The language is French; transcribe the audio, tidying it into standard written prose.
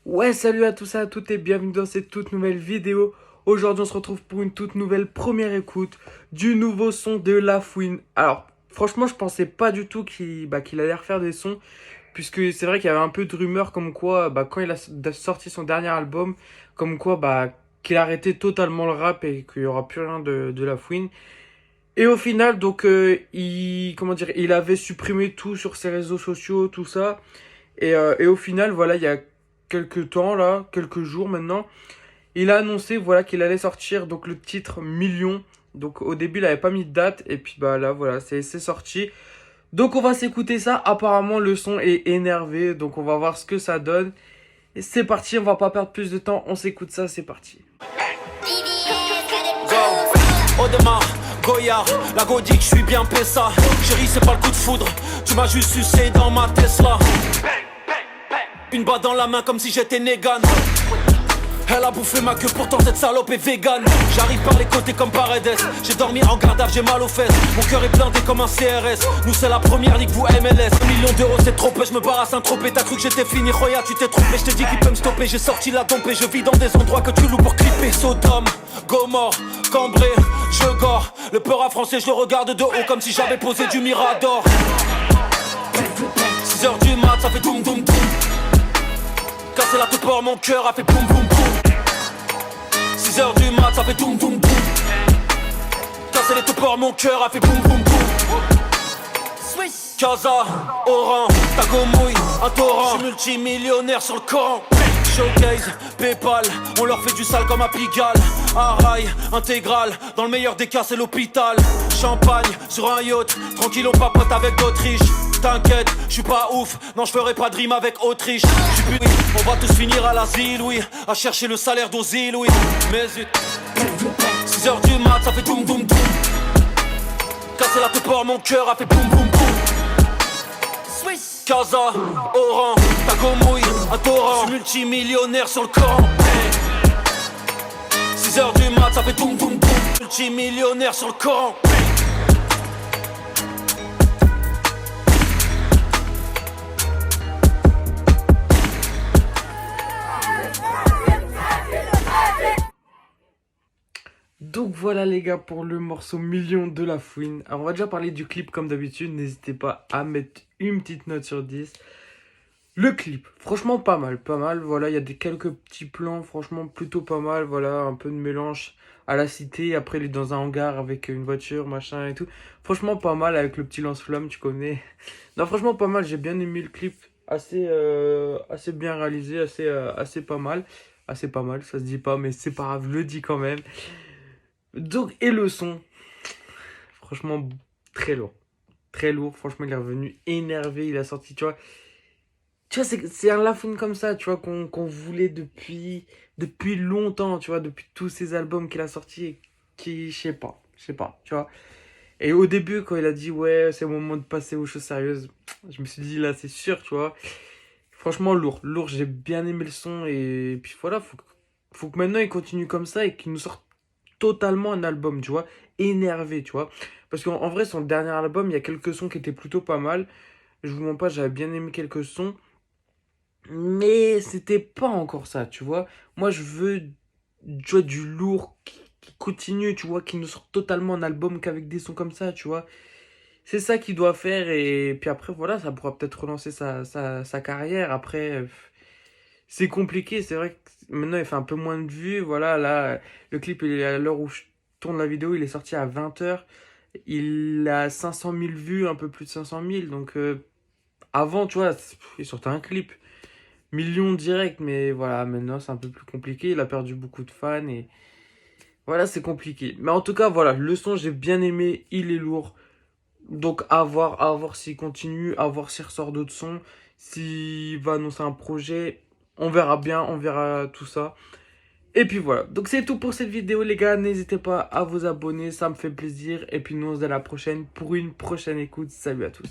Ouais, salut à tous et à toutes et bienvenue dans cette toute nouvelle vidéo. Aujourd'hui, on se retrouve pour une toute nouvelle première écoute du nouveau son de La Fouine. Alors, franchement, je pensais pas du tout qu'il allait refaire des sons, puisque c'est vrai qu'il y avait un peu de rumeurs comme quoi, quand il a sorti son dernier album, comme quoi, qu'il arrêtait totalement le rap et qu'il y aura plus rien de La Fouine. Et au final, donc, il avait supprimé tout sur ses réseaux sociaux, tout ça. Et au final, voilà, il y a quelques temps, là, quelques jours maintenant, il a annoncé, voilà, qu'il allait sortir donc le titre Million. Donc au début, il avait pas mis de date, et puis bah là, voilà, c'est sorti. Donc on va s'écouter ça. Apparemment, le son est énervé, donc on va voir ce que ça donne. Et c'est parti, on va pas perdre plus de temps, on s'écoute ça, c'est parti. Go, Audemars, Goyard, la Godic, je suis bien Pessa. Chérie, c'est pas le coup de foudre, tu m'as juste sucé dans ma Tesla. Une balle dans la main comme si j'étais Negan. Elle a bouffé ma queue, pourtant cette salope est vegan. J'arrive par les côtés comme Paredes. J'ai dormi en garde, j'ai mal aux fesses. Mon cœur est blindé comme un CRS. Nous c'est la première ligue, vous MLS. 1 million d'euros c'est trop peu, je me barre à Saint-Tropez. T'as cru que j'étais fini, Roya tu t'es trompé. Je t'ai dit qu'il peut me stopper, j'ai sorti la dompe et je vis dans des endroits que tu loues pour clipper. Sodome, Gomorre, Cambré, je gore. Le peur à français, je le regarde de haut comme si j'avais posé du Mirador. 6h du mat, ça fait doum doum doum. Casser la toute pour mon cœur a fait boum boum boum. 6h du mat, ça fait doum doum doum. Casser les tout pour mon cœur a fait boum boum boum. Casa, Oran, Tagomouille, un torrent. Je suis multimillionnaire sur le Coran. Showcase, Paypal, on leur fait du sale comme à Pigalle. Arail, intégral, dans le meilleur des cas c'est l'hôpital. Champagne, sur un yacht, tranquille on papote avec d'Autriche. T'inquiète, je suis pas ouf, non je ferai pas de rime avec Autriche. J'suis plus, on va tous finir à l'asile, oui. À chercher le salaire d'Ozil, oui. Mais zut, 6h du mat, ça fait doum doum doum. Casser la tête pour mon cœur a fait boum boum boum. Casa, Oran, Tagomouille, un torrent. J'suis multimillionnaire sur le Coran. 6h du mat, ça fait doum doum doum. Multimillionnaire sur le Coran. Donc voilà les gars pour le morceau Million de La Fouine. Alors on va déjà parler du clip comme d'habitude. N'hésitez pas à mettre une petite note sur 10. Le clip, franchement pas mal, pas mal. Voilà, il y a quelques petits plans, franchement plutôt pas mal. Voilà, un peu de mélange à la cité. Après il est dans un hangar avec une voiture, machin et tout. Franchement pas mal avec le petit lance-flamme, tu connais. Non franchement pas mal, j'ai bien aimé le clip. Assez bien réalisé, assez pas mal. Assez pas mal, ça se dit pas mais c'est pas grave, je le dis quand même. Donc, et le son, franchement, très lourd. Très lourd, franchement, il est revenu énervé, il a sorti, tu vois, c'est un La Fouine comme ça, tu vois, qu'on voulait depuis longtemps, tu vois, depuis tous ces albums qu'il a sortis et qui, je sais pas, tu vois. Et au début, quand il a dit, ouais, c'est le moment de passer aux choses sérieuses, je me suis dit, là, c'est sûr, tu vois. Franchement, lourd, j'ai bien aimé le son et puis voilà, faut que maintenant il continue comme ça et qu'il nous sorte totalement un album, tu vois, énervé, tu vois. Parce qu'en vrai, son dernier album, il y a quelques sons qui étaient plutôt pas mal. Je vous mens pas, j'avais bien aimé quelques sons. Mais c'était pas encore ça, tu vois. Moi, je veux, tu vois, du lourd qui continue, tu vois, qui nous sort totalement un album qu'avec des sons comme ça, tu vois. C'est ça qu'il doit faire et puis après, voilà, ça pourra peut-être relancer sa carrière. Après, c'est compliqué, c'est vrai que maintenant il fait un peu moins de vues. Voilà, là, le clip, il est à l'heure où je tourne la vidéo, il est sorti à 20h. Il a 500 000 vues, un peu plus de 500 000. Donc, avant, tu vois, il sortait un clip. Millions direct, mais voilà, maintenant c'est un peu plus compliqué. Il a perdu beaucoup de fans et voilà, c'est compliqué. Mais en tout cas, voilà, le son, j'ai bien aimé, il est lourd. Donc, à voir s'il continue, à voir s'il ressort d'autres sons, s'il va annoncer un projet. On verra bien, on verra tout ça. Et puis voilà, donc c'est tout pour cette vidéo les gars, n'hésitez pas à vous abonner, ça me fait plaisir. Et puis nous on se dit à la prochaine pour une prochaine écoute, salut à tous.